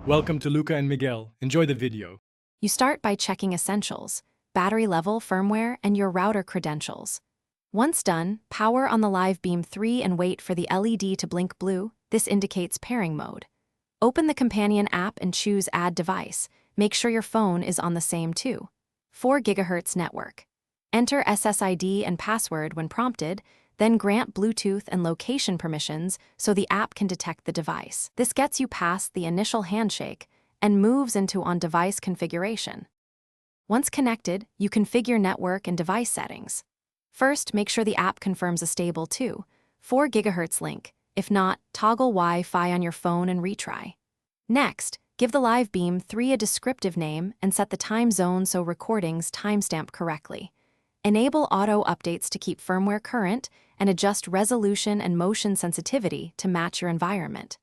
Welcome to Luca and Miguel. Enjoy the video. You start by checking essentials, battery level, firmware, and your router credentials. Once done, power on the Live Beam 3 and wait for the LED to blink blue. This indicates pairing mode. Open the companion app and choose Add Device. Make sure your phone is on the same 4 GHz network. Enter SSID and password when prompted, then grant Bluetooth and location permissions so the app can detect the device. This gets you past the initial handshake and moves into on-device configuration. Once connected, you configure network and device settings. First, make sure the app confirms a stable 4 GHz link. If not, toggle Wi-Fi on your phone and retry. Next, give the Live Beam 3 a descriptive name and set the time zone so recordings timestamp correctly. Enable auto updates to keep firmware current and adjust resolution and motion sensitivity to match your environment.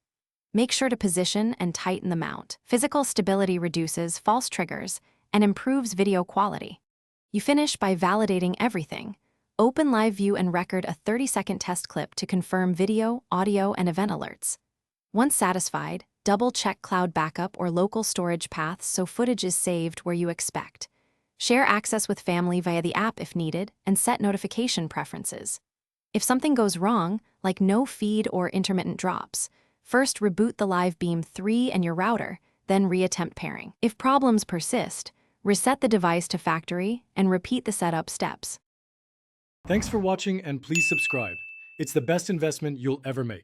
Make sure to position and tighten the mount. Physical stability reduces false triggers and improves video quality. You finish by validating everything. Open Live View and record a 30-second test clip to confirm video, audio, and event alerts. Once satisfied, double-check cloud backup or local storage paths so footage is saved where you expect. Share access with family via the app if needed, and set notification preferences. If something goes wrong, like no feed or intermittent drops, first reboot the Live Beam 3 and your router, then reattempt pairing. If problems persist, reset the device to factory and repeat the setup steps. Thanks for watching and please subscribe. It's the best investment you'll ever make.